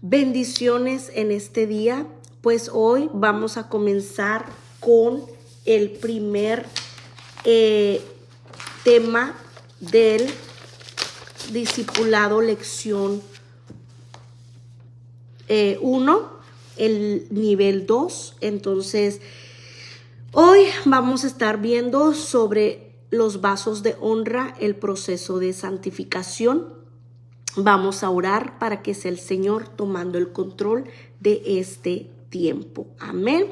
Bendiciones en este día, pues hoy vamos a comenzar con el primer tema del discipulado lección 1, el nivel 2. Entonces, hoy vamos a estar viendo sobre los vasos de honra, el proceso de santificación. Vamos a orar para que sea el Señor tomando el control de este tiempo. Amén.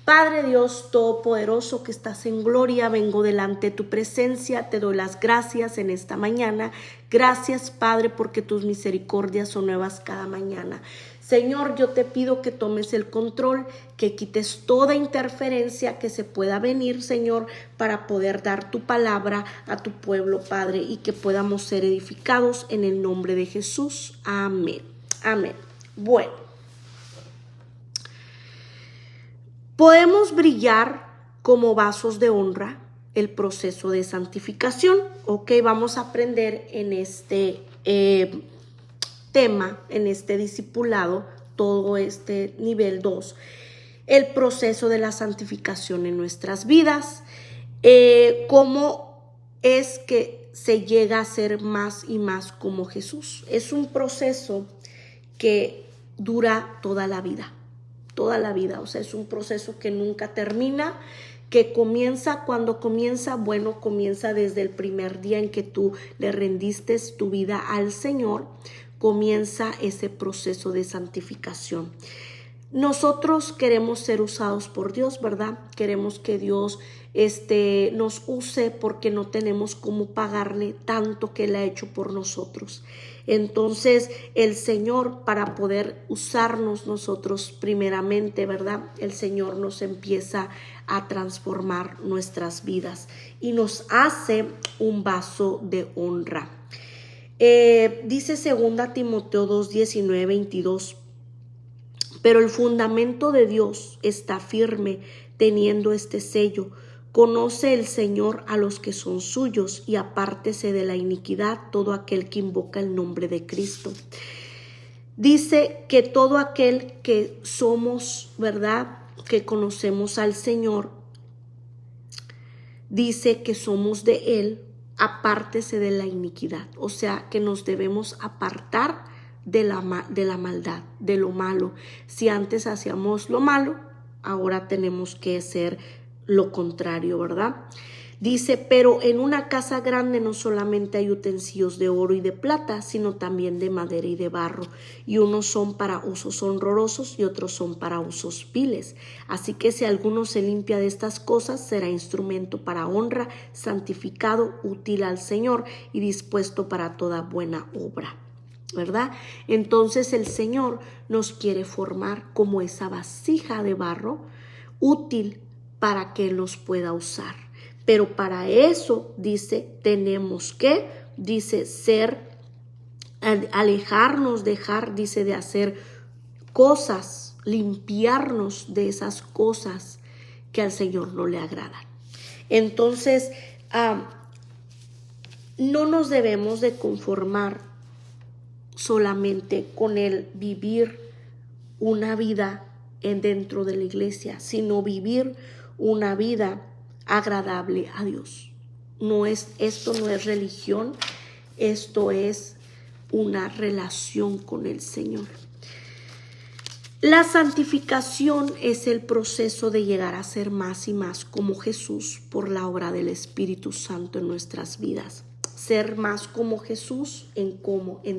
Padre Dios Todopoderoso que estás en gloria, vengo delante de tu presencia, te doy las gracias en esta mañana. Gracias, Padre, porque tus misericordias son nuevas cada mañana. Señor, yo te pido que tomes el control, que quites toda interferencia que se pueda venir, Señor, para poder dar tu palabra a tu pueblo, Padre, y que podamos ser edificados en el nombre de Jesús. Amén. Amén. Bueno, podemos brillar como vasos de honra, el proceso de santificación. Ok, vamos a aprender en este tema, en este discipulado, todo este nivel 2, el proceso de la santificación en nuestras vidas, cómo es que se llega a ser más y más como Jesús. Es un proceso que dura toda la vida, o sea, es un proceso que nunca termina, que comienza cuando comienza. Bueno, comienza desde el primer día en que tú le rendiste tu vida al Señor. Comienza ese proceso de santificación. Nosotros queremos ser usados por Dios, ¿verdad? Queremos que Dios nos use porque no tenemos cómo pagarle tanto que Él ha hecho por nosotros. Entonces, el Señor, para poder usarnos nosotros primeramente, ¿verdad? El Señor nos empieza a transformar nuestras vidas y nos hace un vaso de honra. Dice 2 Timoteo 2, 19, 22, pero el fundamento de Dios está firme teniendo este sello. Conoce el Señor a los que son suyos y apártese de la iniquidad todo aquel que invoca el nombre de Cristo. Dice que todo aquel que somos, ¿verdad?, que conocemos al Señor, dice que somos de Él. Apártese de la iniquidad, o sea que nos debemos apartar de la maldad, de lo malo. Si antes hacíamos lo malo, ahora tenemos que hacer lo contrario, ¿verdad? Dice, pero en una casa grande no solamente hay utensilios de oro y de plata, sino también de madera y de barro, y unos son para usos honrosos y otros son para usos viles. Así que si alguno se limpia de estas cosas, será instrumento para honra, santificado, útil al Señor y dispuesto para toda buena obra, ¿verdad? Entonces el Señor nos quiere formar como esa vasija de barro, útil para que Él nos pueda usar. Pero para eso, dice, tenemos que, dice, alejarnos, dejar, dice, de hacer cosas, limpiarnos de esas cosas que al Señor no le agradan. Entonces, no nos debemos de conformar solamente con el vivir una vida dentro de la iglesia, sino vivir una vida agradable a Dios. Esto no es religión, esto es una relación con el Señor. La santificación es el proceso de llegar a ser más y más como Jesús por la obra del Espíritu Santo en nuestras vidas. Ser más como Jesús en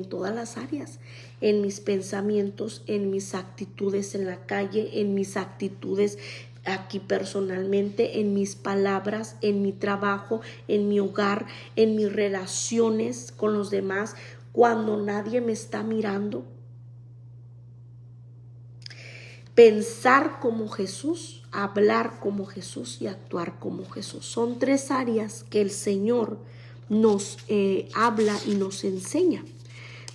todas las áreas, en mis pensamientos, en mis actitudes en la calle, en mis actitudes aquí personalmente, en mis palabras, en mi trabajo, en mi hogar, en mis relaciones con los demás, cuando nadie me está mirando. Pensar como Jesús, hablar como Jesús y actuar como Jesús. Son 3 áreas que el Señor nos habla y nos enseña.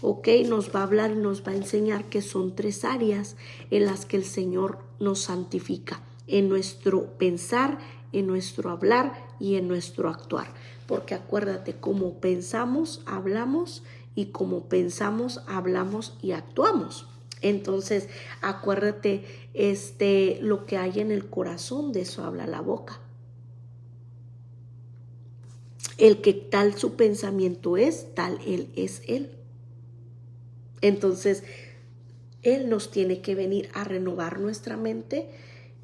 Ok, nos va a hablar y nos va a enseñar que son 3 áreas en las que el Señor nos santifica. En nuestro pensar, en nuestro hablar y en nuestro actuar. Porque acuérdate, como pensamos, hablamos, y como pensamos, hablamos y actuamos. Entonces, acuérdate, lo que hay en el corazón, de eso habla la boca. El que tal su pensamiento es, tal él es él. Entonces, Él nos tiene que venir a renovar nuestra mente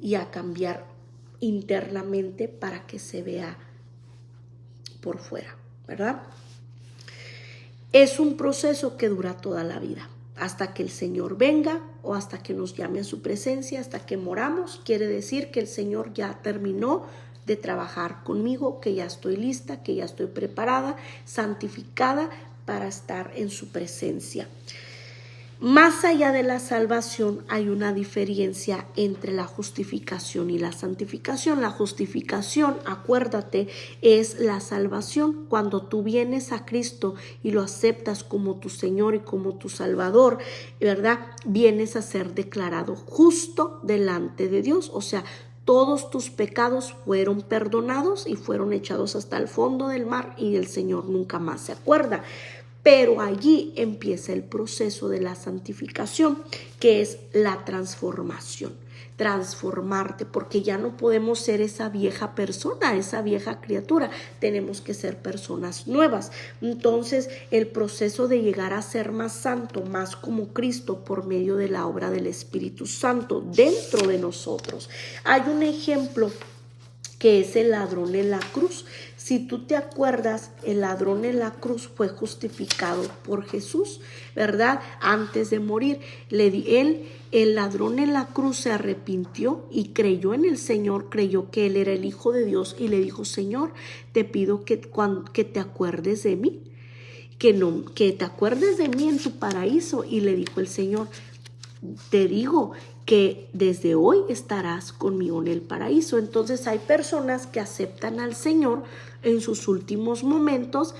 y a cambiar internamente para que se vea por fuera, ¿verdad? Es un proceso que dura toda la vida, hasta que el Señor venga o hasta que nos llame a su presencia, hasta que moramos. Quiere decir que el Señor ya terminó de trabajar conmigo, que ya estoy lista, que ya estoy preparada, santificada para estar en su presencia. Más allá de la salvación hay una diferencia entre la justificación y la santificación. La justificación, acuérdate, es la salvación. Cuando tú vienes a Cristo y lo aceptas como tu Señor y como tu Salvador, ¿verdad? Vienes a ser declarado justo delante de Dios. O sea, todos tus pecados fueron perdonados y fueron echados hasta el fondo del mar y el Señor nunca más se acuerda. Pero allí empieza el proceso de la santificación, que es la transformación. Transformarte, porque ya no podemos ser esa vieja persona, esa vieja criatura. Tenemos que ser personas nuevas. Entonces, el proceso de llegar a ser más santo, más como Cristo, por medio de la obra del Espíritu Santo dentro de nosotros. Hay un ejemplo que es el ladrón en la cruz. Si tú te acuerdas, el ladrón en la cruz fue justificado por Jesús, ¿verdad? Antes de morir, el ladrón en la cruz se arrepintió y creyó en el Señor, creyó que Él era el Hijo de Dios y le dijo: Señor, te pido que te acuerdes de mí, que te acuerdes de mí en tu paraíso. Y le dijo el Señor: te digo que desde hoy estarás conmigo en el paraíso. Entonces hay personas que aceptan al Señor en sus últimos momentos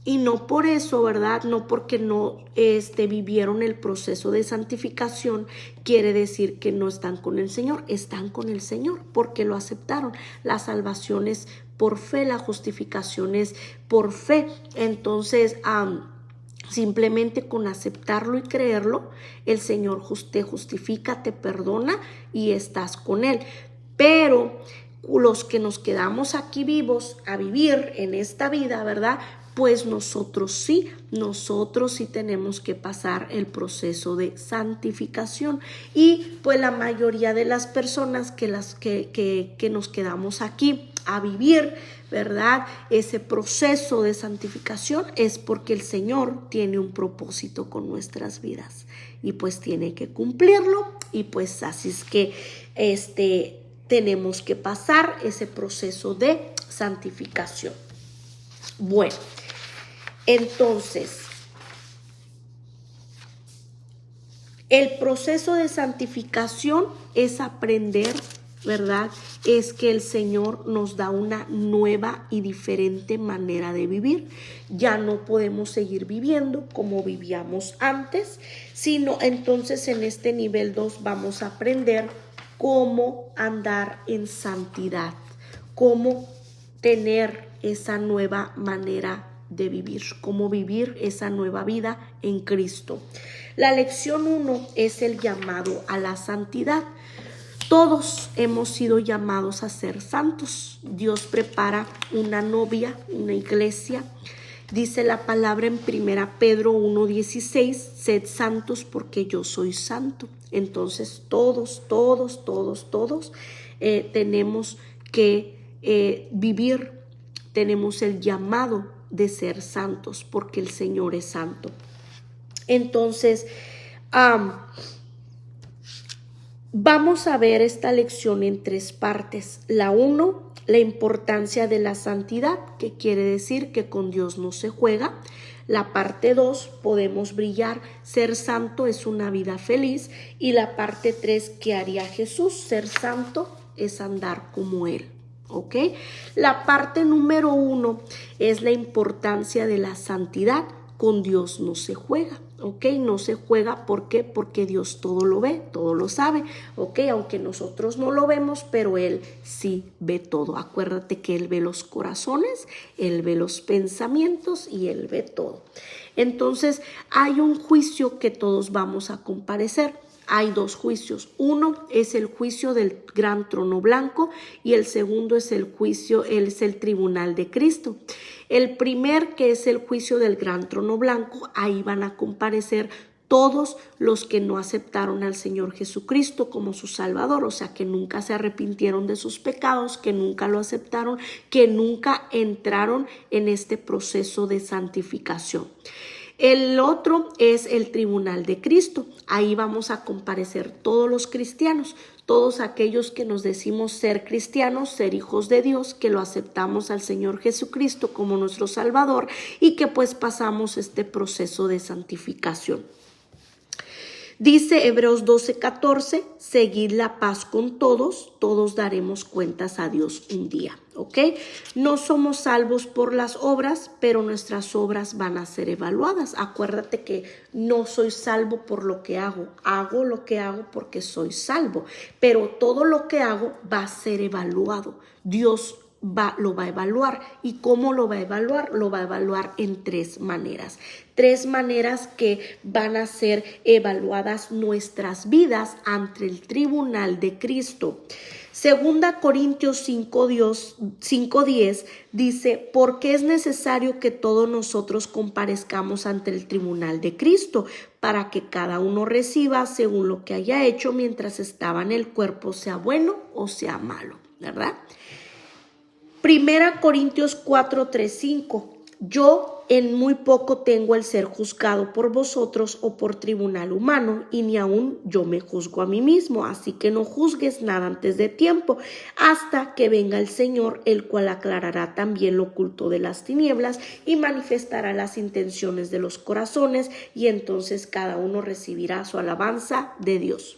y no por eso, ¿verdad? No porque no vivieron el proceso de santificación, quiere decir que no están con el Señor. Están con el Señor porque lo aceptaron. La salvación es por fe, la justificación es por fe. Entonces, simplemente con aceptarlo y creerlo, el Señor te justifica, te perdona y estás con Él. Pero los que nos quedamos aquí vivos a vivir en esta vida, ¿verdad? Pues nosotros sí tenemos que pasar el proceso de santificación. Y pues la mayoría de las personas que nos quedamos aquí a vivir, ¿verdad? Ese proceso de santificación es porque el Señor tiene un propósito con nuestras vidas y pues tiene que cumplirlo, y pues así es que tenemos que pasar ese proceso de santificación. Bueno, entonces, el proceso de santificación es aprender, ¿verdad? Es que el Señor nos da una nueva y diferente manera de vivir. Ya no podemos seguir viviendo como vivíamos antes, sino entonces en este nivel 2 vamos a aprender cómo andar en santidad, cómo tener esa nueva manera de vivir, cómo vivir esa nueva vida en Cristo. La lección 1 es el llamado a la santidad. Todos hemos sido llamados a ser santos. Dios prepara una novia, una iglesia. Dice la palabra en 1 Pedro 1:16, sed santos porque yo soy santo. Entonces todos tenemos que vivir, tenemos el llamado de ser santos porque el Señor es santo. Entonces, vamos a ver esta lección en 3 partes. La 1, la importancia de la santidad, que quiere decir que con Dios no se juega. La parte 2, podemos brillar. Ser santo es una vida feliz. Y la parte 3, ¿qué haría Jesús? Ser santo es andar como Él. ¿Ok? La parte número 1 es la importancia de la santidad. Con Dios no se juega. ¿ok? No se juega, ¿por qué? Porque Dios todo lo ve, todo lo sabe, ¿ok? Aunque nosotros no lo vemos, pero Él sí ve todo. Acuérdate que Él ve los corazones, Él ve los pensamientos y Él ve todo. Entonces, hay un juicio que todos vamos a comparecer. Hay dos juicios. Uno es el juicio del gran trono blanco y el segundo es el tribunal de Cristo. El primer, que es el juicio del gran trono blanco, ahí van a comparecer todos los que no aceptaron al Señor Jesucristo como su Salvador, o sea, que nunca se arrepintieron de sus pecados, que nunca lo aceptaron, que nunca entraron en este proceso de santificación. El otro es el tribunal de Cristo. Ahí vamos a comparecer todos los cristianos, todos aquellos que nos decimos ser cristianos, ser hijos de Dios, que lo aceptamos al Señor Jesucristo como nuestro Salvador y que pues pasamos este proceso de santificación. Dice Hebreos 12:14, seguid la paz con todos, todos daremos cuentas a Dios un día, ¿ok? No somos salvos por las obras, pero nuestras obras van a ser evaluadas. Acuérdate que no soy salvo por lo que hago lo que hago porque soy salvo, pero todo lo que hago va a ser evaluado. Dios lo va a evaluar. ¿Y cómo lo va a evaluar? Lo va a evaluar en tres maneras. Tres maneras que van a ser evaluadas nuestras vidas ante el tribunal de Cristo. Segunda Corintios 5:10 dice, porque es necesario que todos nosotros comparezcamos ante el tribunal de Cristo, para que cada uno reciba según lo que haya hecho mientras estaba en el cuerpo, sea bueno o sea malo, ¿verdad? Primera Corintios 4:3-5. Yo en muy poco tengo el ser juzgado por vosotros o por tribunal humano, y ni aun yo me juzgo a mí mismo, así que no juzgues nada antes de tiempo, hasta que venga el Señor, el cual aclarará también lo oculto de las tinieblas y manifestará las intenciones de los corazones, y entonces cada uno recibirá su alabanza de Dios.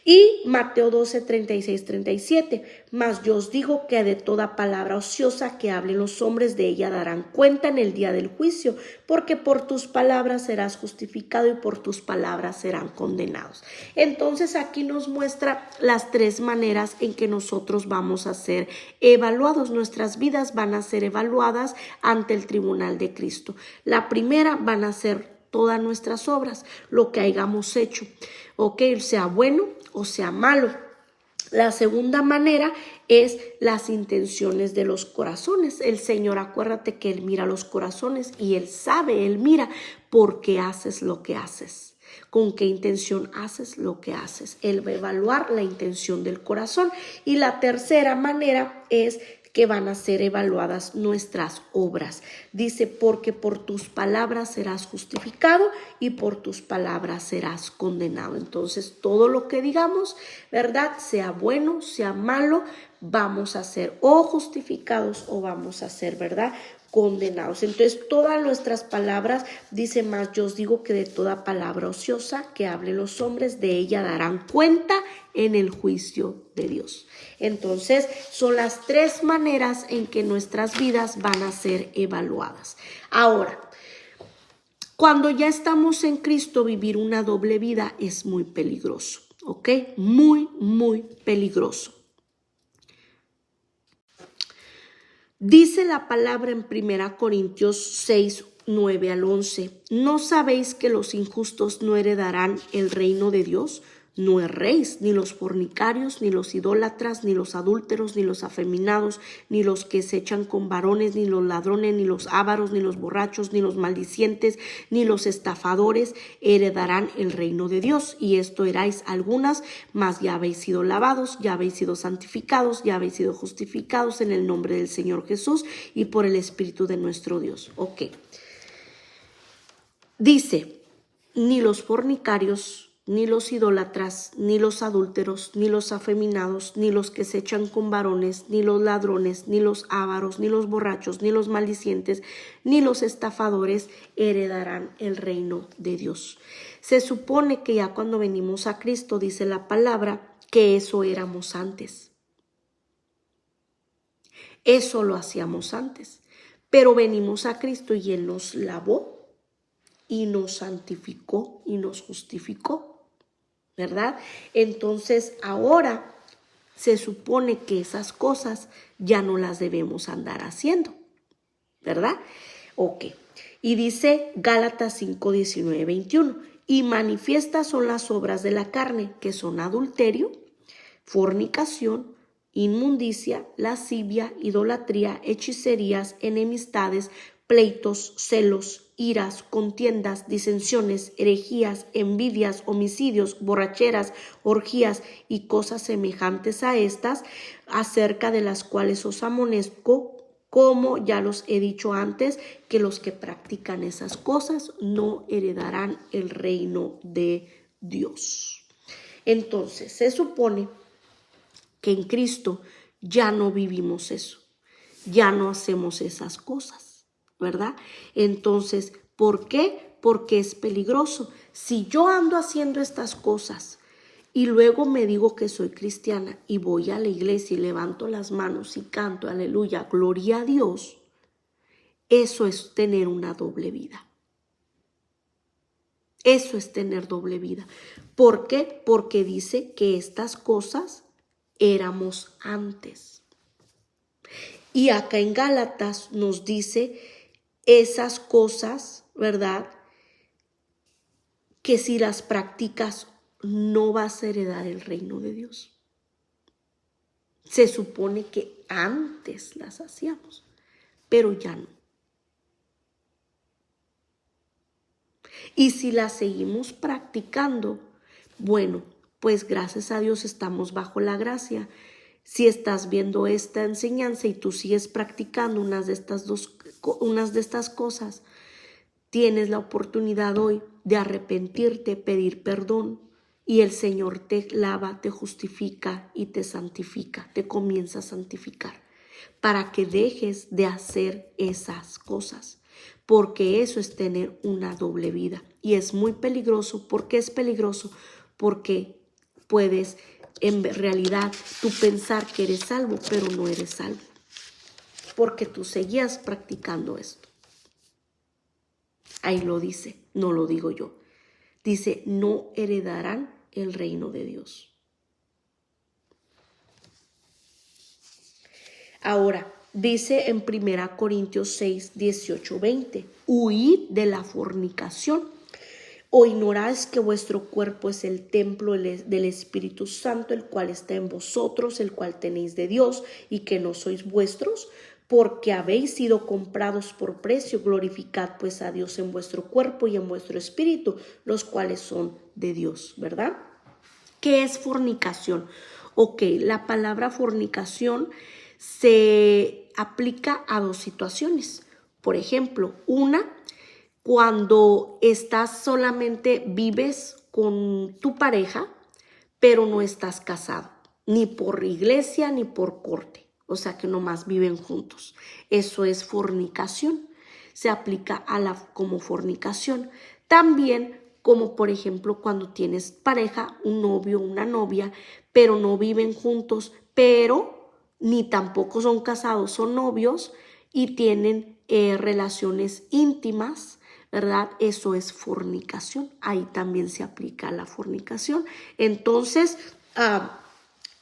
Y Mateo 12:36-37, mas yo os digo que de toda palabra ociosa que hablen los hombres, de ella darán cuenta en el día del juicio, porque por tus palabras serás justificado y por tus palabras serán condenados. Entonces aquí nos muestra las tres maneras en que nosotros vamos a ser evaluados. Nuestras vidas van a ser evaluadas ante el tribunal de Cristo. La primera van a ser todas nuestras obras, lo que hayamos hecho, ¿ok? Sea bueno o sea malo. La segunda manera es las intenciones de los corazones. El Señor, acuérdate que Él mira los corazones y Él sabe, Él mira por qué haces lo que haces. ¿Con qué intención haces lo que haces? Él va a evaluar la intención del corazón. Y la tercera manera es que van a ser evaluadas nuestras obras. Dice, porque por tus palabras serás justificado y por tus palabras serás condenado. Entonces, todo lo que digamos, ¿verdad? Sea bueno, sea malo, vamos a ser o justificados o vamos a ser, ¿verdad?, condenados. Entonces, todas nuestras palabras, dice más, yo os digo que de toda palabra ociosa que hablen los hombres, de ella darán cuenta en el juicio de Dios. Entonces, son las tres maneras en que nuestras vidas van a ser evaluadas. Ahora, cuando ya estamos en Cristo, vivir una doble vida es muy peligroso, ¿ok? Muy, muy peligroso. Dice la palabra en 1 Corintios 6:9-11, ¿no sabéis que los injustos no heredarán el reino de Dios? No erréis, ni los fornicarios, ni los idólatras, ni los adúlteros, ni los afeminados, ni los que se echan con varones, ni los ladrones, ni los ávaros, ni los borrachos, ni los maldicientes, ni los estafadores heredarán el reino de Dios. Y esto erais algunas, mas ya habéis sido lavados, ya habéis sido santificados, ya habéis sido justificados en el nombre del Señor Jesús y por el Espíritu de nuestro Dios. Ok. Dice, ni los fornicarios, ni los idólatras, ni los adúlteros, ni los afeminados, ni los que se echan con varones, ni los ladrones, ni los ávaros, ni los borrachos, ni los maldicientes, ni los estafadores heredarán el reino de Dios. Se supone que ya cuando venimos a Cristo, dice la palabra, que eso éramos antes. Eso lo hacíamos antes. Pero venimos a Cristo y Él nos lavó. y nos santificó y nos justificó, ¿verdad? Entonces ahora se supone que esas cosas ya no las debemos andar haciendo, ¿verdad? Ok. Y dice Gálatas 5, 19, 21. Y manifiestas son las obras de la carne, que son adulterio, fornicación, inmundicia, lascivia, idolatría, hechicerías, enemistades, pleitos, celos, iras, contiendas, disensiones, herejías, envidias, homicidios, borracheras, orgías y cosas semejantes a estas, acerca de las cuales os amonezco, como ya los he dicho antes, que los que practican esas cosas no heredarán el reino de Dios. Entonces, se supone que en Cristo ya no vivimos eso, ya no hacemos esas cosas, ¿verdad? Entonces, ¿por qué? Porque es peligroso. Si yo ando haciendo estas cosas y luego me digo que soy cristiana y voy a la iglesia y levanto las manos y canto, aleluya, gloria a Dios, eso es tener una doble vida. Eso es tener doble vida. ¿Por qué? Porque dice que estas cosas éramos antes. Y acá en Gálatas nos dice esas cosas, ¿verdad? Que si las practicas no vas a heredar el reino de Dios. Se supone que antes las hacíamos, pero ya no. Y si las seguimos practicando, bueno, pues gracias a Dios estamos bajo la gracia. Si estás viendo esta enseñanza y tú sigues practicando unas de estas cosas, tienes la oportunidad hoy de arrepentirte, pedir perdón, y el Señor te lava, te justifica y te santifica, te comienza a santificar para que dejes de hacer esas cosas, porque eso es tener una doble vida y es muy peligroso. ¿Por qué es peligroso? Porque puedes en realidad tú pensar que eres salvo, pero no eres salvo, porque tú seguías practicando esto. Ahí lo dice, no lo digo yo. Dice, no heredarán el reino de Dios. Ahora, dice en 1 Corintios 6, 18, 20, huid de la fornicación. ¿O ignoráis que vuestro cuerpo es el templo del Espíritu Santo, el cual está en vosotros, el cual tenéis de Dios, y que no sois vuestros? Porque habéis sido comprados por precio. Glorificad pues a Dios en vuestro cuerpo y en vuestro espíritu, los cuales son de Dios, ¿verdad? ¿Qué es fornicación? Ok, la palabra fornicación se aplica a dos situaciones. Por ejemplo, una, cuando estás solamente vives con tu pareja, pero no estás casado, ni por iglesia ni por corte. O sea que nomás viven juntos. Eso es fornicación. Se aplica como fornicación. También como por ejemplo cuando tienes pareja, un novio, una novia, pero no viven juntos, pero ni tampoco son casados, son novios y tienen relaciones íntimas, ¿verdad? Eso es fornicación. Ahí también se aplica la fornicación. Entonces,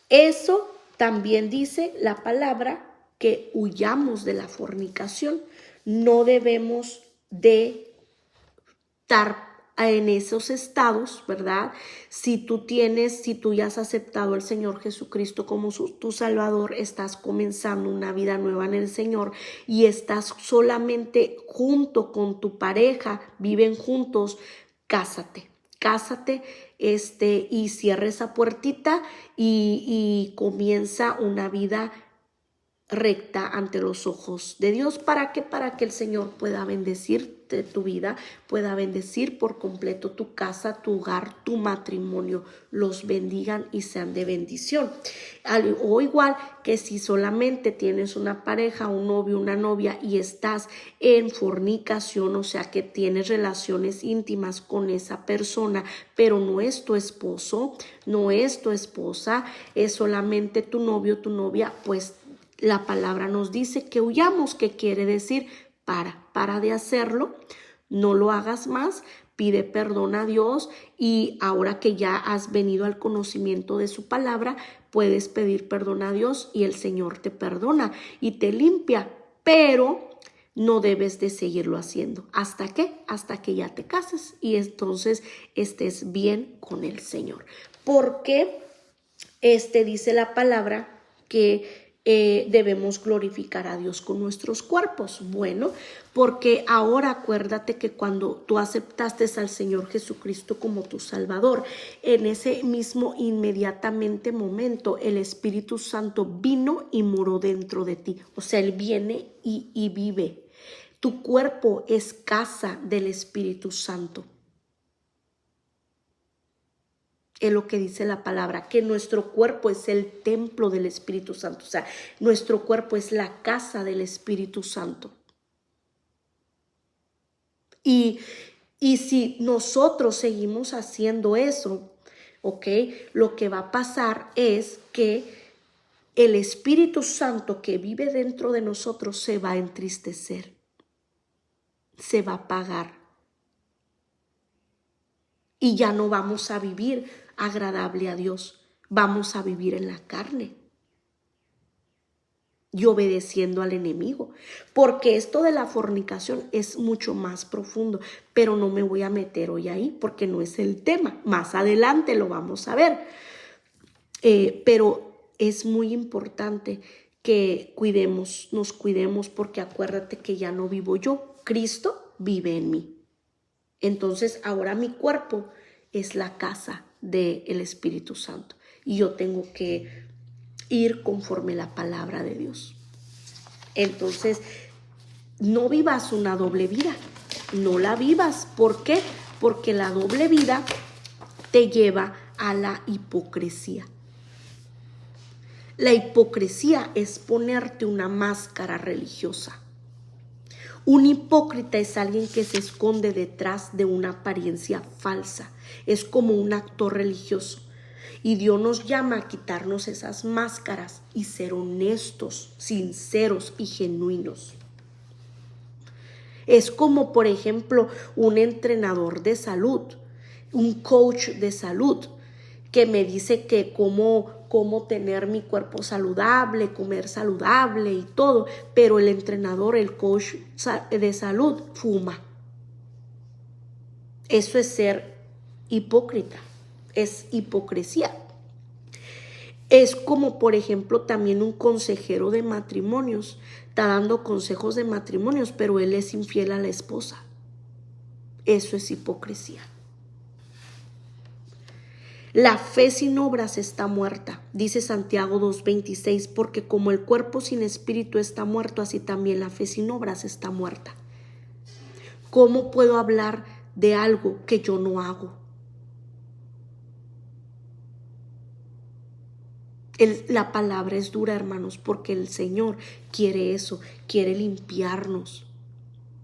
eso también dice la palabra que huyamos de la fornicación. No debemos de estar en esos estados, ¿verdad? Si tú ya has aceptado al Señor Jesucristo como tu Salvador, estás comenzando una vida nueva en el Señor y estás solamente junto con tu pareja, viven juntos, cásate y cierra esa puertita y comienza una vida recta ante los ojos de Dios. ¿Para qué? Para que el Señor pueda bendecirte tu vida, pueda bendecir por completo tu casa, tu hogar, tu matrimonio, los bendigan y sean de bendición. O igual que si solamente tienes una pareja, un novio, una novia y estás en fornicación, o sea que tienes relaciones íntimas con esa persona, pero no es tu esposo, no es tu esposa, es solamente tu novio, tu novia, pues la palabra nos dice que huyamos, que quiere decir para de hacerlo, No lo hagas más, pide perdón a Dios y ahora que ya has venido al conocimiento de su palabra, puedes pedir perdón a Dios y el Señor te perdona y te limpia, pero no debes de seguirlo haciendo. ¿Hasta qué? Hasta que ya te cases y entonces estés bien con el Señor. Porque dice la palabra que debemos glorificar a Dios con nuestros cuerpos. Bueno, porque ahora acuérdate que cuando tú aceptaste al Señor Jesucristo como tu Salvador, en ese mismo inmediatamente momento el Espíritu Santo vino y moró dentro de ti. O sea, Él viene y vive. Tu cuerpo es casa del Espíritu Santo. Es lo que dice la palabra, que nuestro cuerpo es el templo del Espíritu Santo. O sea, nuestro cuerpo es la casa del Espíritu Santo. Y si nosotros seguimos haciendo eso, ¿ok? Lo que va a pasar es que el Espíritu Santo que vive dentro de nosotros se va a entristecer, se va a apagar. Y ya no vamos a vivir agradable a Dios, vamos a vivir en la carne y obedeciendo al enemigo, porque esto de la fornicación es mucho más profundo, pero no me voy a meter hoy ahí porque no es el tema, más adelante lo vamos a ver, pero es muy importante que nos cuidemos porque acuérdate que ya no vivo yo, Cristo vive en mí. Entonces ahora mi cuerpo es la casa del Espíritu Santo y yo tengo que ir conforme la palabra de Dios. Entonces no vivas una doble vida, no la vivas. ¿Por qué? Porque la doble vida te lleva a la hipocresía. La hipocresía es ponerte una máscara religiosa. Un hipócrita es alguien que se esconde detrás de una apariencia falsa. Es como un actor religioso. Y Dios nos llama a quitarnos esas máscaras y ser honestos, sinceros y genuinos. Es como, por ejemplo, un entrenador de salud, un coach de salud, que me dice que cómo tener mi cuerpo saludable, comer saludable y todo, pero el entrenador, el coach de salud, fuma. Eso es ser hipócrita, es hipocresía. Es como, por ejemplo, también un consejero de matrimonios, está dando consejos de matrimonios, pero él es infiel a la esposa. Eso es hipocresía. La fe sin obras está muerta, dice Santiago 2:26, porque como el cuerpo sin espíritu está muerto, así también la fe sin obras está muerta. ¿Cómo puedo hablar de algo que yo no hago? La palabra es dura, hermanos, porque el Señor quiere eso, quiere limpiarnos,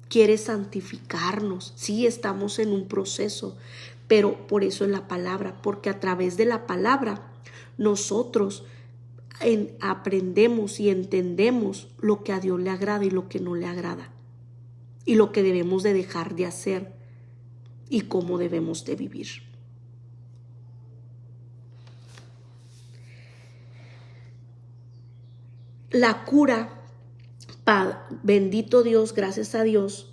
quiere santificarnos. Sí, estamos en un proceso, pero por eso es la palabra, porque a través de la palabra nosotros aprendemos y entendemos lo que a Dios le agrada y lo que no le agrada, y lo que debemos de dejar de hacer y cómo debemos de vivir. La cura, bendito Dios, gracias a Dios,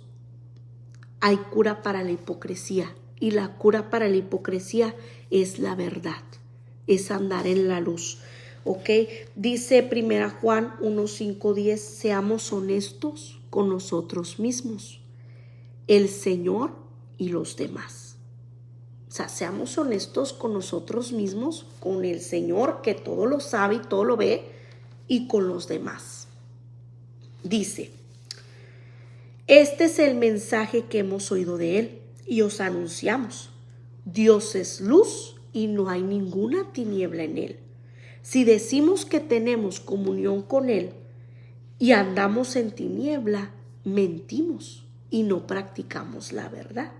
hay cura para la hipocresía. Y la cura para la hipocresía es la verdad, es andar en la luz. ¿Ok? Dice 1 Juan 1:5-10, seamos honestos con nosotros mismos, el Señor y los demás. O sea, seamos honestos con nosotros mismos, con el Señor que todo lo sabe y todo lo ve, y con los demás. Dice, este es el mensaje que hemos oído de Él y os anunciamos. Dios es luz y no hay ninguna tiniebla en Él. Si decimos que tenemos comunión con Él y andamos en tiniebla, mentimos y no practicamos la verdad.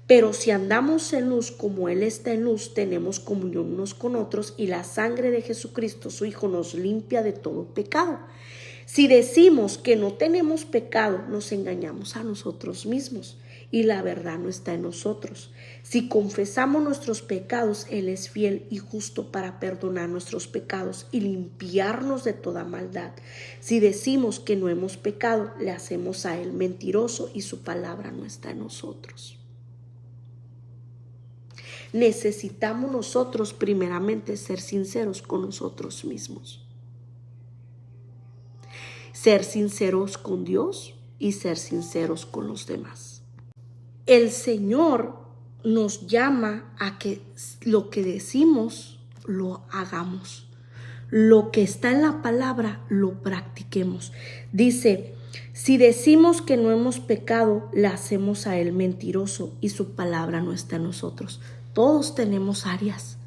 Pero si andamos en luz como Él está en luz, tenemos comunión unos con otros y la sangre de Jesucristo, su Hijo, nos limpia de todo pecado. Si decimos que no tenemos pecado, nos engañamos a nosotros mismos y la verdad no está en nosotros. Si confesamos nuestros pecados, Él es fiel y justo para perdonar nuestros pecados y limpiarnos de toda maldad. Si decimos que no hemos pecado, le hacemos a Él mentiroso y su palabra no está en nosotros. Necesitamos nosotros primeramente ser sinceros con nosotros mismos. Ser sinceros con Dios y ser sinceros con los demás. El Señor nos llama a que lo que decimos lo hagamos. Lo que está en la palabra lo practiquemos. Dice, si decimos que no hemos pecado, le hacemos a Él mentiroso y su palabra no está en nosotros. Todos tenemos áreas.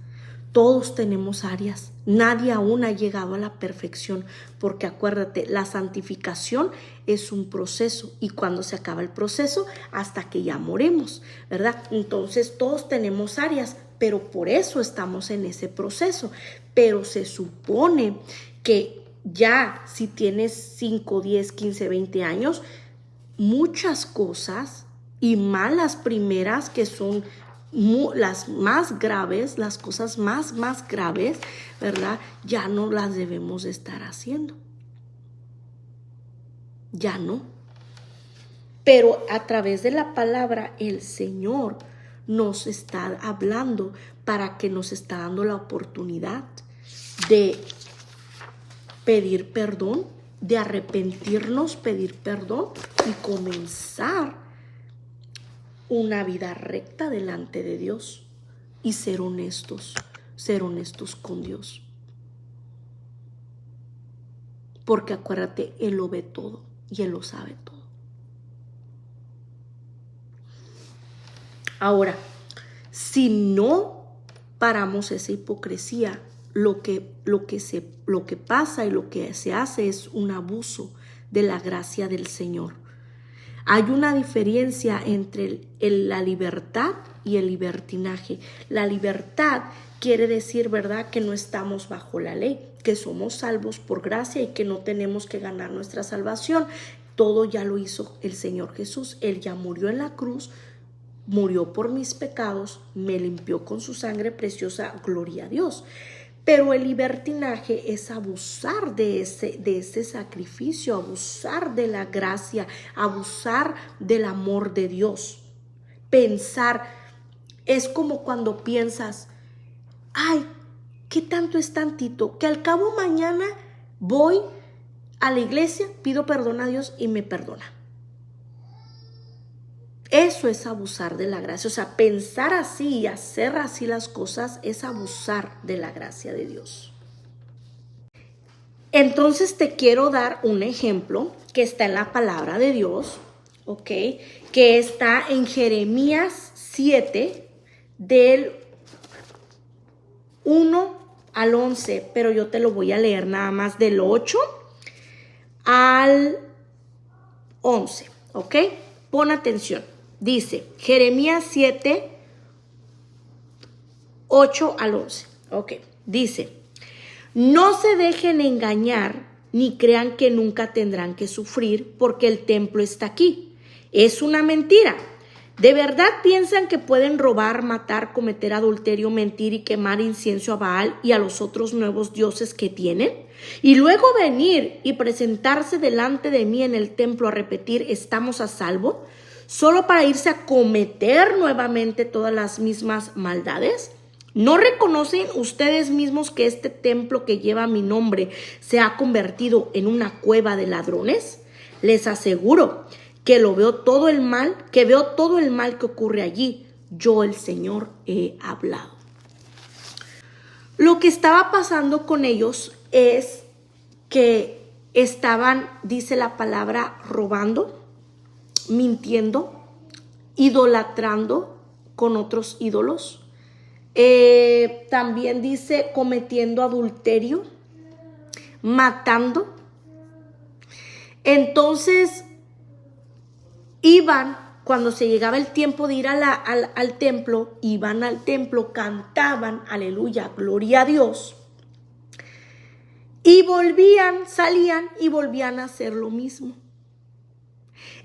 Nadie aún ha llegado a la perfección, porque acuérdate, la santificación es un proceso y cuando se acaba el proceso, hasta que ya moremos, ¿verdad? Entonces todos tenemos áreas, pero por eso estamos en ese proceso. Pero se supone que ya si tienes 5, 10, 15, 20 años, muchas cosas y malas primeras que son las más graves, las cosas más graves, ¿verdad? Ya no las debemos estar haciendo. Ya no. Pero a través de la palabra, el Señor nos está hablando para que nos está dando la oportunidad de pedir perdón, de arrepentirnos, pedir perdón y comenzar una vida recta delante de Dios y ser honestos con Dios. Porque acuérdate, Él lo ve todo y Él lo sabe todo. Ahora, si no paramos esa hipocresía, lo que pasa y lo que se hace es un abuso de la gracia del Señor. Hay una diferencia entre la libertad y el libertinaje. La libertad quiere decir, ¿verdad?, que no estamos bajo la ley, que somos salvos por gracia y que no tenemos que ganar nuestra salvación. Todo ya lo hizo el Señor Jesús. Él ya murió en la cruz, murió por mis pecados, me limpió con su sangre preciosa, gloria a Dios. Pero el libertinaje es abusar de ese sacrificio, abusar de la gracia, abusar del amor de Dios. Pensar, es como cuando piensas, ay, ¿qué tanto es tantito? Que al cabo mañana voy a la iglesia, pido perdón a Dios y me perdona. Eso es abusar de la gracia. O sea, pensar así y hacer así las cosas es abusar de la gracia de Dios. Entonces te quiero dar un ejemplo que está en la palabra de Dios, ¿ok? Que está en Jeremías 7, del 1 al 11, pero yo te lo voy a leer nada más del 8 al 11, ¿ok? Pon atención. Dice Jeremías 7, 8 al 11. Ok, dice, no se dejen engañar ni crean que nunca tendrán que sufrir porque el templo está aquí. Es una mentira. ¿De verdad piensan que pueden robar, matar, cometer adulterio, mentir y quemar incienso a Baal y a los otros nuevos dioses que tienen? Y luego venir y presentarse delante de mí en el templo a repetir, ¿estamos a salvo?, solo para irse a cometer nuevamente todas las mismas maldades. ¿No reconocen ustedes mismos que este templo que lleva mi nombre se ha convertido en una cueva de ladrones? Les aseguro que veo todo el mal que ocurre allí. Yo, el Señor, he hablado. Lo que estaba pasando con ellos es que estaban, dice la palabra, robando, mintiendo, idolatrando con otros ídolos. También dice cometiendo adulterio, matando. Entonces iban, cuando se llegaba el tiempo de ir al templo, iban al templo, cantaban, aleluya, gloria a Dios, y salían y volvían a hacer lo mismo.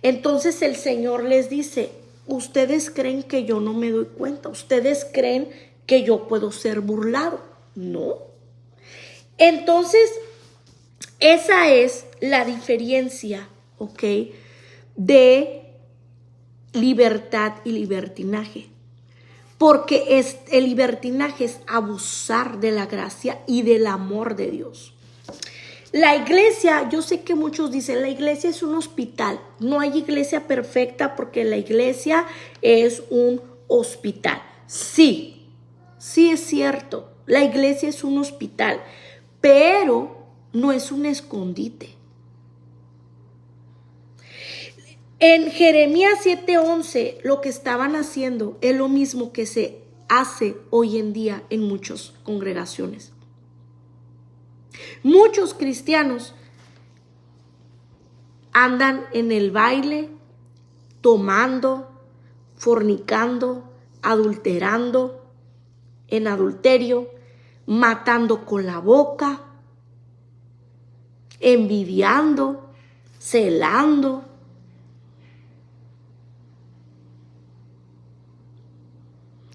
Entonces el Señor les dice, ustedes creen que yo no me doy cuenta, ustedes creen que yo puedo ser burlado. No. Entonces, esa es la diferencia, ¿ok?, de libertad y libertinaje. Porque el libertinaje es abusar de la gracia y del amor de Dios. La iglesia, yo sé que muchos dicen, la iglesia es un hospital. No hay iglesia perfecta porque la iglesia es un hospital. Sí, sí es cierto, la iglesia es un hospital, pero no es un escondite. En Jeremías 7:11, lo que estaban haciendo es lo mismo que se hace hoy en día en muchas congregaciones. Muchos cristianos andan en el baile, tomando, fornicando, adulterando, en adulterio, matando con la boca, envidiando, celando.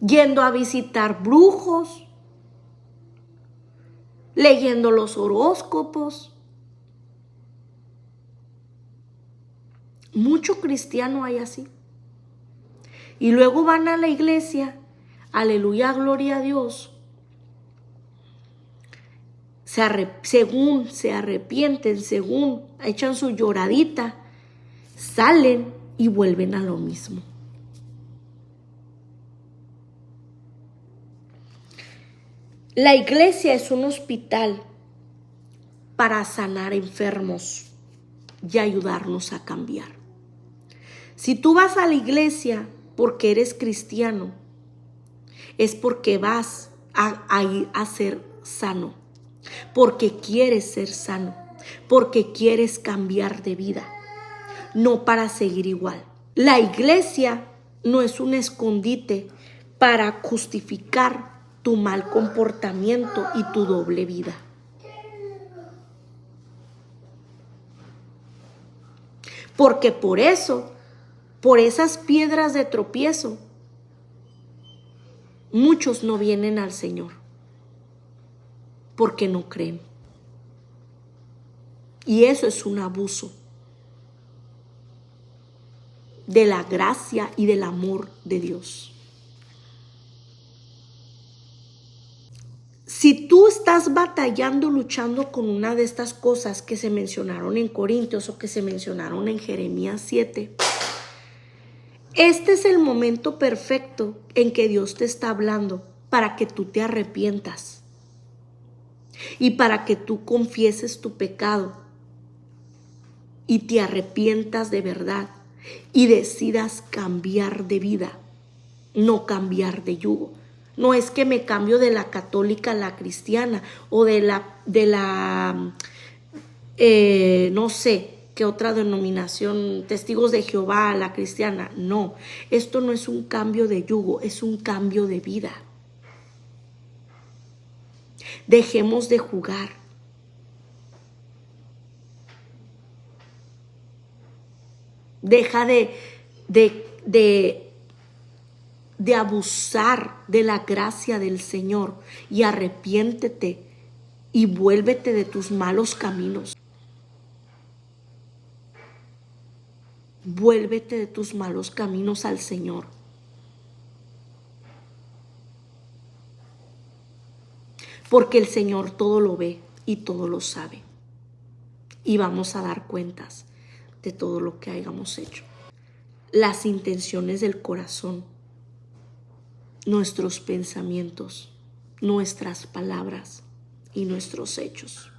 Yendo a visitar brujos, leyendo los horóscopos. Mucho cristiano hay así. Y luego van a la iglesia, aleluya, gloria a Dios. Según se arrepienten, según echan su lloradita, salen y vuelven a lo mismo. La iglesia es un hospital para sanar enfermos y ayudarnos a cambiar. Si tú vas a la iglesia porque eres cristiano, es porque vas a ser sano, porque quieres ser sano, porque quieres cambiar de vida, no para seguir igual. La iglesia no es un escondite para justificar tu mal comportamiento y tu doble vida. Porque por eso, por esas piedras de tropiezo, muchos no vienen al Señor, porque no creen. Y eso es un abuso de la gracia y del amor de Dios. Si tú estás batallando, luchando con una de estas cosas que se mencionaron en Corintios o que se mencionaron en Jeremías 7, este es el momento perfecto en que Dios te está hablando para que tú te arrepientas y para que tú confieses tu pecado y te arrepientas de verdad y decidas cambiar de vida, no cambiar de yugo. No es que me cambio de la católica a la cristiana o de la no sé qué otra denominación, Testigos de Jehová a la cristiana. No, esto no es un cambio de yugo, es un cambio de vida. Dejemos de jugar. Deja de abusar de la gracia del Señor y arrepiéntete y vuélvete de tus malos caminos. Vuélvete de tus malos caminos al Señor. Porque el Señor todo lo ve y todo lo sabe. Y vamos a dar cuentas de todo lo que hayamos hecho. Las intenciones del corazón, nuestros pensamientos, nuestras palabras y nuestros hechos.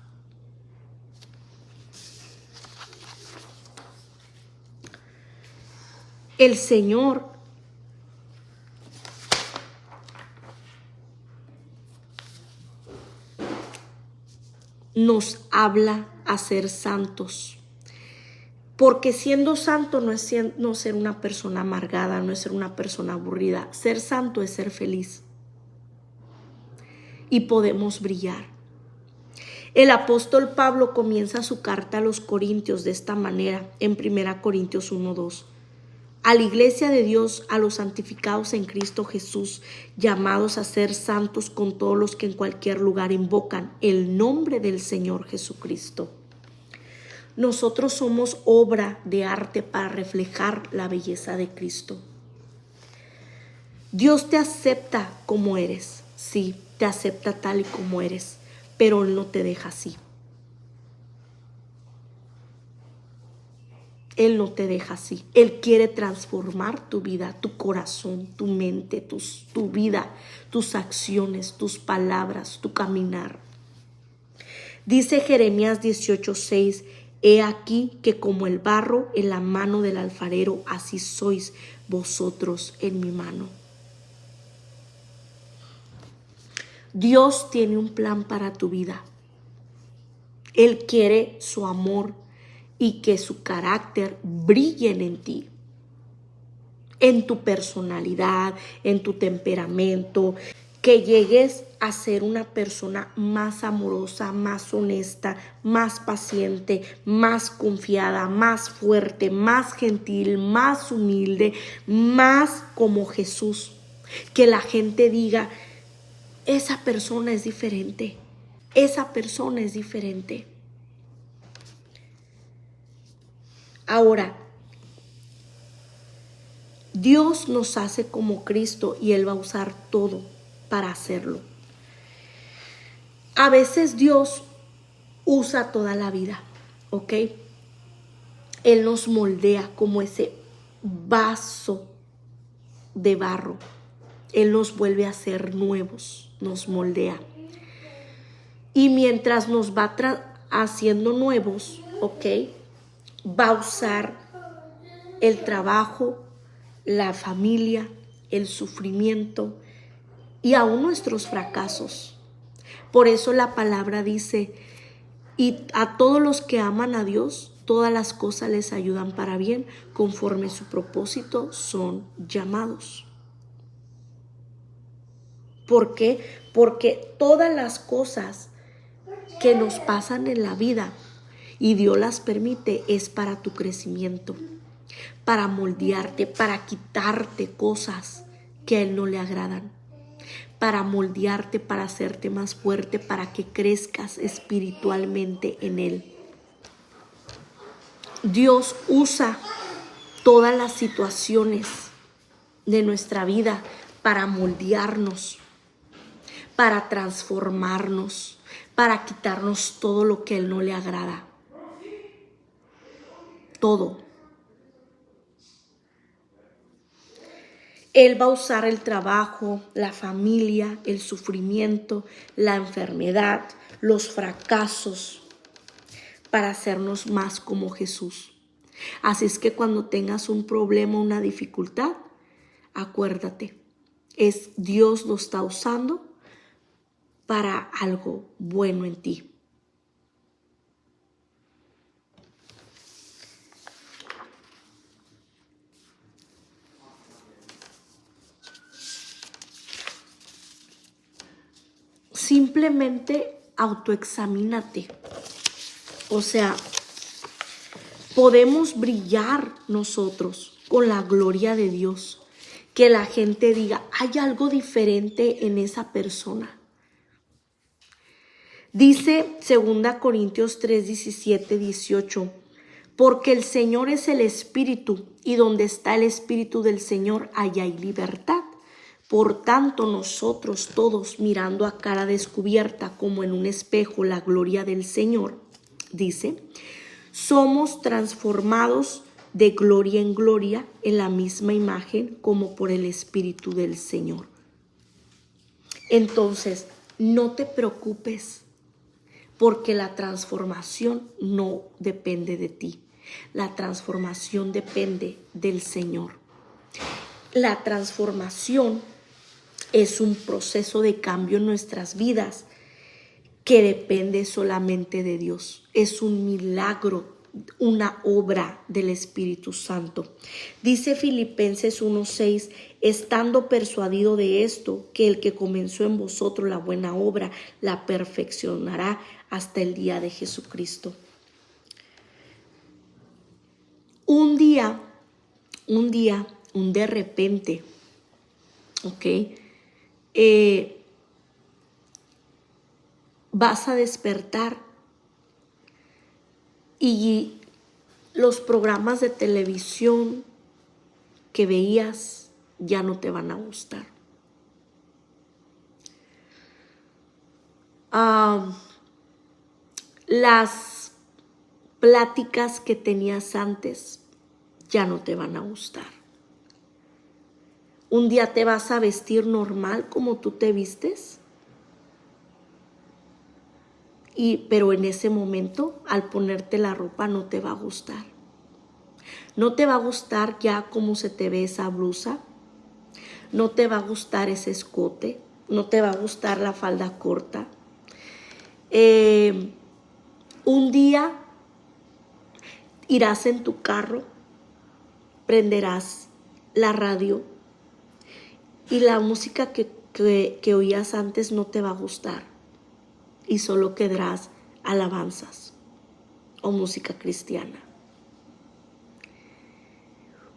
El Señor nos habla a ser santos. Porque siendo santo no es no ser una persona amargada, no es ser una persona aburrida. Ser santo es ser feliz. Y podemos brillar. El apóstol Pablo comienza su carta a los Corintios de esta manera, en 1 Corintios 1:2. A la iglesia de Dios, a los santificados en Cristo Jesús, llamados a ser santos con todos los que en cualquier lugar invocan el nombre del Señor Jesucristo. Nosotros somos obra de arte para reflejar la belleza de Cristo. Dios te acepta como eres, sí, te acepta tal y como eres, pero Él no te deja así. Él no te deja así. Él quiere transformar tu vida, tu corazón, tu mente, tu vida, tus acciones, tus palabras, tu caminar. Dice Jeremías 18:6, he aquí que como el barro en la mano del alfarero, así sois vosotros en mi mano. Dios tiene un plan para tu vida. Él quiere su amor y que su carácter brillen en ti, en tu personalidad, en tu temperamento, que llegues a ser una persona más amorosa, más honesta, más paciente, más confiada, más fuerte, más gentil, más humilde, más como Jesús. Que la gente diga, esa persona es diferente, esa persona es diferente. Ahora, Dios nos hace como Cristo y Él va a usar todo para hacerlo. A veces Dios usa toda la vida, ¿ok? Él nos moldea como ese vaso de barro. Él nos vuelve a ser nuevos, nos moldea. Y mientras nos va haciendo nuevos, ¿ok? Va a usar el trabajo, la familia, el sufrimiento y aún nuestros fracasos. Por eso la palabra dice, y a todos los que aman a Dios, todas las cosas les ayudan para bien, conforme su propósito son llamados. ¿Por qué? Porque todas las cosas que nos pasan en la vida y Dios las permite es para tu crecimiento, para moldearte, para quitarte cosas que a Él no le agradan, para moldearte, para hacerte más fuerte, para que crezcas espiritualmente en Él. Dios usa todas las situaciones de nuestra vida para moldearnos, para transformarnos, para quitarnos todo lo que a Él no le agrada. Todo. Él va a usar el trabajo, la familia, el sufrimiento, la enfermedad, los fracasos para hacernos más como Jesús. Así es que cuando tengas un problema, una dificultad, acuérdate, es Dios lo está usando para algo bueno en ti. Simplemente autoexamínate. O sea, podemos brillar nosotros con la gloria de Dios. Que la gente diga, hay algo diferente en esa persona. Dice 2 Corintios 3, 17, 18, porque el Señor es el Espíritu, y donde está el Espíritu del Señor, allá hay libertad. Por tanto, nosotros todos, mirando a cara descubierta como en un espejo la gloria del Señor, dice, somos transformados de gloria en gloria en la misma imagen como por el Espíritu del Señor. Entonces, no te preocupes, porque la transformación no depende de ti. La transformación depende del Señor. La transformación es un proceso de cambio en nuestras vidas que depende solamente de Dios. Es un milagro, una obra del Espíritu Santo. Dice Filipenses 1:6, estando persuadido de esto, que el que comenzó en vosotros la buena obra, la perfeccionará hasta el día de Jesucristo. Un día un día, un de repente, ¿ok? Vas a despertar y los programas de televisión que veías ya no te van a gustar. Las pláticas que tenías antes ya no te van a gustar. Un día te vas a vestir normal como tú te vistes, pero en ese momento, al ponerte la ropa, no te va a gustar. No te va a gustar ya cómo se te ve esa blusa, no te va a gustar ese escote, no te va a gustar la falda corta. Un día irás en tu carro, prenderás la radio y la música que oías antes no te va a gustar y solo quedarás alabanzas o música cristiana.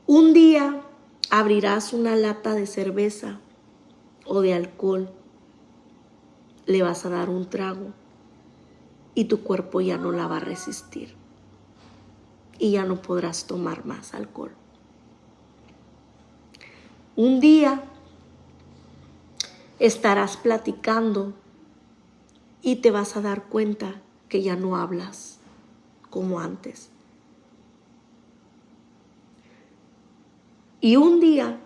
Un día abrirás una lata de cerveza o de alcohol, le vas a dar un trago y tu cuerpo ya no la va a resistir y ya no podrás tomar más alcohol. Un día estarás platicando y te vas a dar cuenta que ya no hablas como antes. Y un día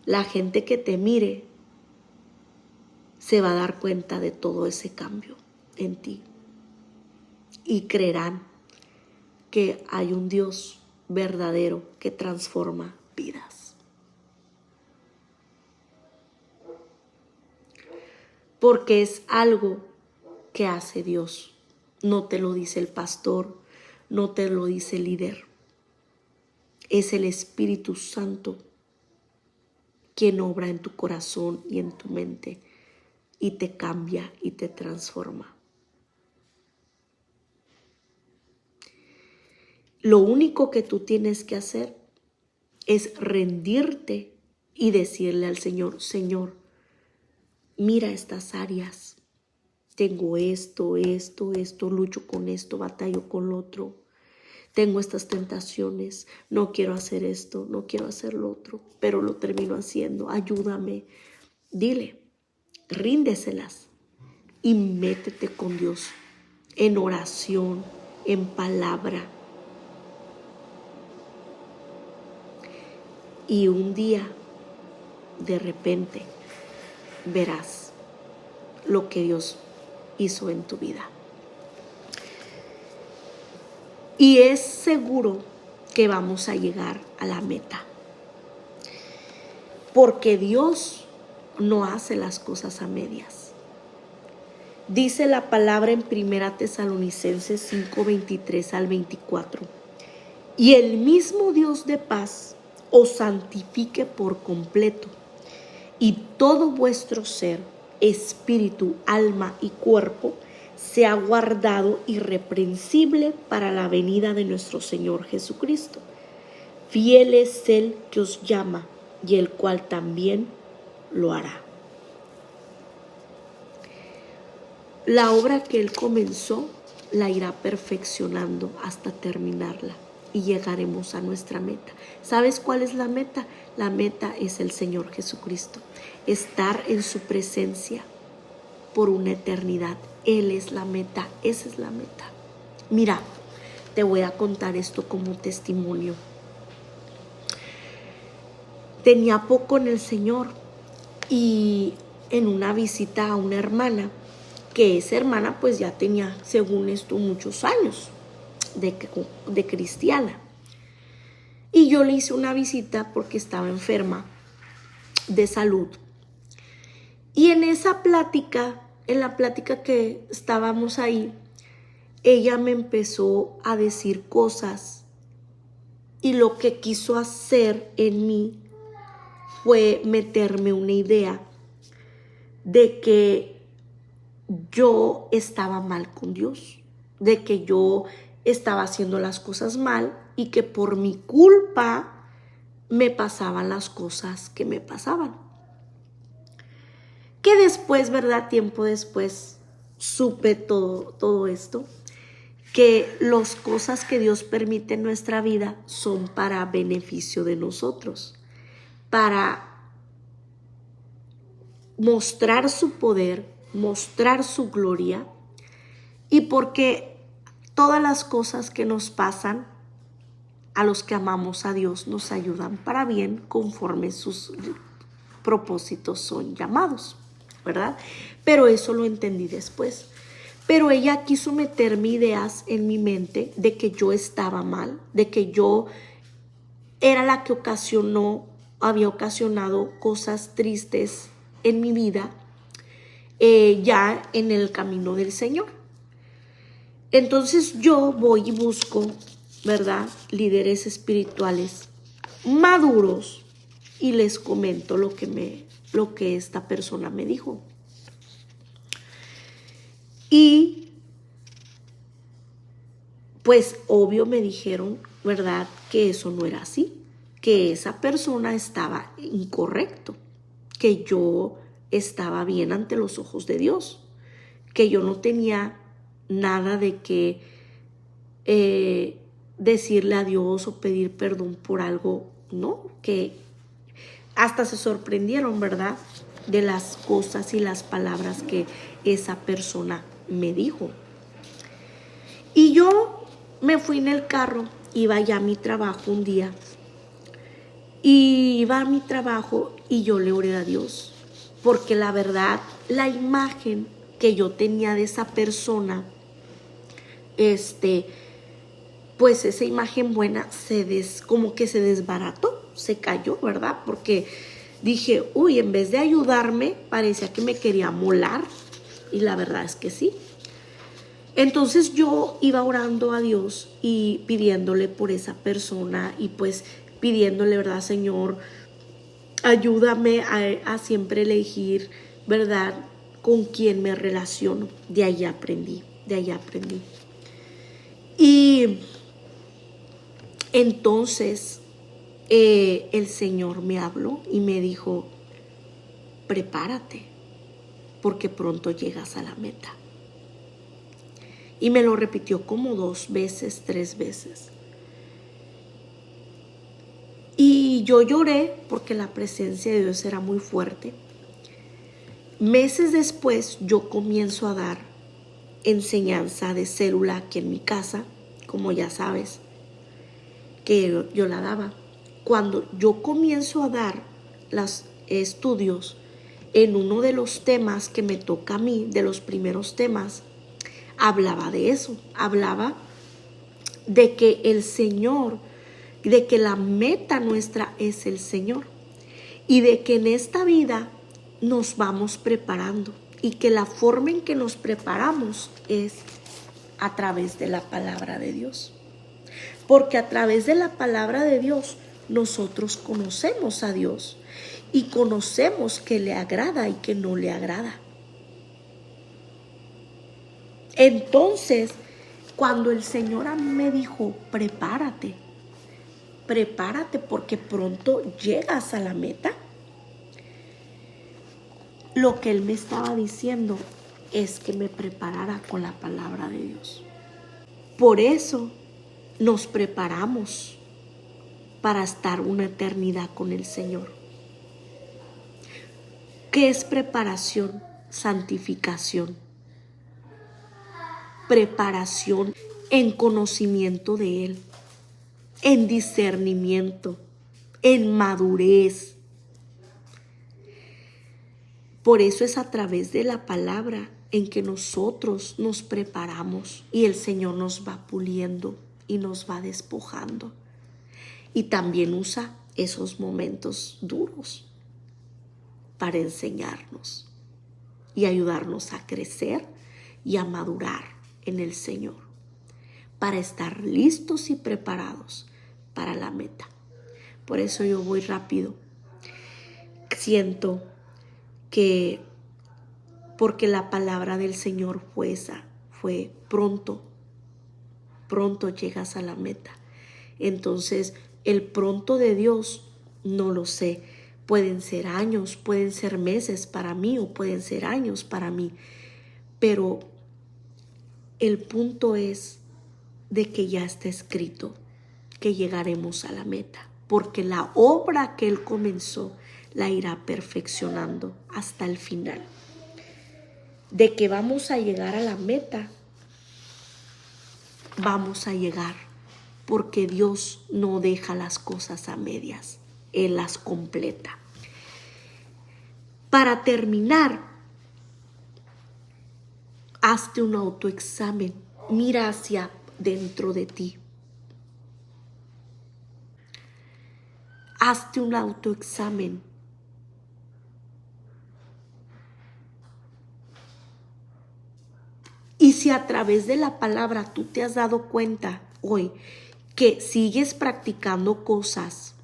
la gente que te mire se va a dar cuenta de todo ese cambio en ti y creerán que hay un Dios verdadero que transforma vidas. Porque es algo que hace Dios. No te lo dice el pastor, no te lo dice el líder. Es el Espíritu Santo quien obra en tu corazón y en tu mente y te cambia y te transforma. Lo único que tú tienes que hacer es rendirte y decirle al Señor, Señor, mira estas áreas. Tengo esto, lucho con esto, batallo con lo otro. Tengo estas tentaciones, no quiero hacer esto, no quiero hacer lo otro, pero lo termino haciendo. Ayúdame. Dile, ríndeselas y métete con Dios en oración, en palabra. Y un día, de repente, verás lo que Dios hizo en tu vida. Y es seguro que vamos a llegar a la meta. Porque Dios no hace las cosas a medias. Dice la palabra en 1 Tesalonicenses 5, 23 al 24. Y el mismo Dios de paz os santifique por completo, y todo vuestro ser, espíritu, alma y cuerpo, sea guardado irreprensible para la venida de nuestro Señor Jesucristo. Fiel es Él que os llama, y el cual también lo hará. La obra que Él comenzó la irá perfeccionando hasta terminarla y llegaremos a nuestra meta. ¿Sabes cuál es la meta? La meta es el Señor Jesucristo. Estar en su presencia por una eternidad. Él es la meta, esa es la meta. Mira, te voy a contar esto como testimonio. Tenía poco en el Señor y en una visita a una hermana, que esa hermana pues ya tenía, según esto, muchos años de cristiana. Y yo le hice una visita porque estaba enferma de salud. Y en esa plática, en la plática que estábamos ahí, ella me empezó a decir cosas y lo que quiso hacer en mí fue meterme una idea de que yo estaba mal con Dios, de que yo estaba haciendo las cosas mal y que por mi culpa me pasaban las cosas que me pasaban. Que después, ¿verdad? Tiempo después supe todo esto, que las cosas que Dios permite en nuestra vida son para beneficio de nosotros, para mostrar su poder, mostrar su gloria, y porque todas las cosas que nos pasan a los que amamos a Dios nos ayudan para bien conforme sus propósitos son llamados, ¿verdad? Pero eso lo entendí después. Pero ella quiso meterme ideas en mi mente de que yo estaba mal, de que yo era la que había ocasionado cosas tristes en mi vida, ya en el camino del Señor. Entonces yo voy y busco, ¿verdad?, líderes espirituales maduros y les comento lo que esta persona me dijo. Y pues obvio me dijeron, ¿verdad?, que eso no era así, que esa persona estaba incorrecto, que yo estaba bien ante los ojos de Dios, que yo no tenía nada de que decirle a Dios o pedir perdón por algo, no, que hasta se sorprendieron, ¿verdad?, de las cosas y las palabras que esa persona me dijo. Y yo me fui en el carro, iba ya a mi trabajo un día, y iba a mi trabajo y yo le oré a Dios, porque la verdad, la imagen que yo tenía de esa persona, pues esa imagen buena como que se desbarató, se cayó, ¿verdad? Porque dije, uy, en vez de ayudarme, parecía que me quería molar, y la verdad es que sí. Entonces yo iba orando a Dios y pidiéndole por esa persona, y pues pidiéndole, ¿verdad, Señor? Ayúdame a siempre elegir, ¿verdad?, con quién me relaciono. De ahí aprendí. Y entonces el Señor me habló y me dijo, prepárate, porque pronto llegas a la meta. Y me lo repitió como 2 veces, 3 veces. Y yo lloré porque la presencia de Dios era muy fuerte. Meses después yo comienzo a dar enseñanza de célula aquí en mi casa, como ya sabes, que yo la daba. Cuando yo comienzo a dar los estudios en uno de los temas que me toca a mí, de los primeros temas, hablaba de eso, hablaba de que el Señor, de que la meta nuestra es el Señor, y de que en esta vida nos vamos preparando, y que la forma en que nos preparamos es a través de la palabra de Dios. Porque a través de la palabra de Dios nosotros conocemos a Dios y conocemos que le agrada y que no le agrada. Entonces, cuando el Señor a mí me dijo, prepárate porque pronto llegas a la meta, lo que Él me estaba diciendo es que me preparara con la palabra de Dios. Por eso nos preparamos para estar una eternidad con el Señor. ¿Qué es preparación? Santificación. Preparación en conocimiento de Él, en discernimiento, en madurez. Por eso es a través de la palabra en que nosotros nos preparamos y el Señor nos va puliendo y nos va despojando. Y también usa esos momentos duros para enseñarnos y ayudarnos a crecer y a madurar en el Señor, para estar listos y preparados para la meta. Por eso yo voy rápido. Siento que porque la palabra del Señor fue pronto llegas a la meta. Entonces el pronto de Dios No lo sé. Pueden ser años, pueden ser meses para mí o pueden ser años para mí. Pero el punto es de que ya está escrito que llegaremos a la meta, porque la obra que Él comenzó la irá perfeccionando hasta el final. De que vamos a llegar a la meta, vamos a llegar, porque Dios no deja las cosas a medias, Él las completa. Para terminar, hazte un autoexamen, mira hacia dentro de ti. Hazte un autoexamen. Y si a través de la palabra tú te has dado cuenta hoy que sigues practicando cosas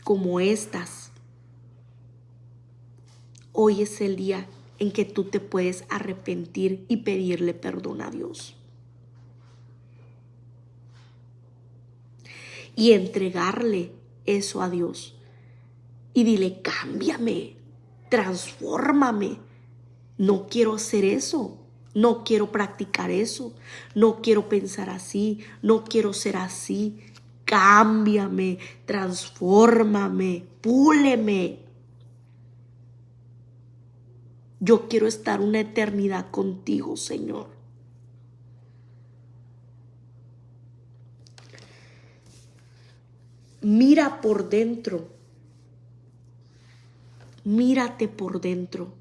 como estas, hoy es el día en que tú te puedes arrepentir y pedirle perdón a Dios. Y entregarle eso a Dios. Y dile, cámbiame, transfórmame. No quiero hacer eso. No quiero practicar eso. No quiero pensar así. No quiero ser así. Cámbiame, transfórmame, púleme. Yo quiero estar una eternidad contigo, Señor. Mira por dentro. Mírate por dentro.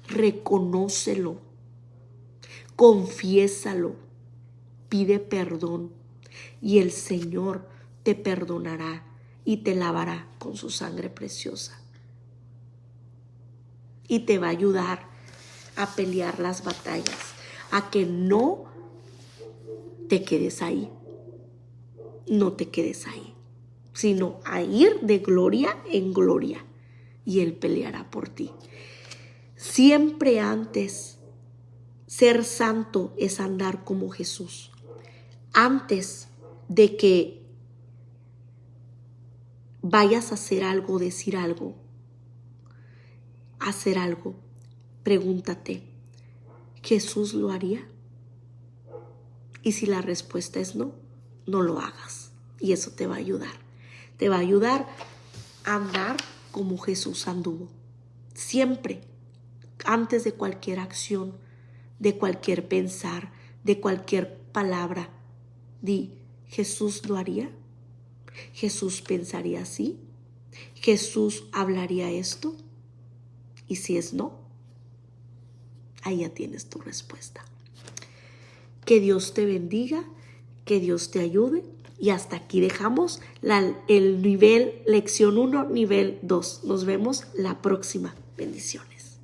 Reconócelo. Confiésalo. Pide perdón. Y el Señor te perdonará y te lavará con su sangre preciosa. Y te va a ayudar a pelear las batallas, a que no te quedes ahí. No te quedes ahí, sino a ir de gloria en gloria. Y Él peleará por ti. Siempre antes, ser santo es andar como Jesús. Antes de que vayas a hacer algo, decir algo, hacer algo, pregúntate, ¿Jesús lo haría? Y si la respuesta es no, no lo hagas. Y eso te va a ayudar. Te va a ayudar a andar como Jesús anduvo. Siempre, antes de cualquier acción, de cualquier pensar, de cualquier palabra, di, ¿Jesús lo haría? ¿Jesús pensaría así? ¿Jesús hablaría esto? Y si es no, ahí ya tienes tu respuesta. Que Dios te bendiga, que Dios te ayude. Y hasta aquí dejamos el nivel lección 1, nivel 2. Nos vemos la próxima. Bendiciones.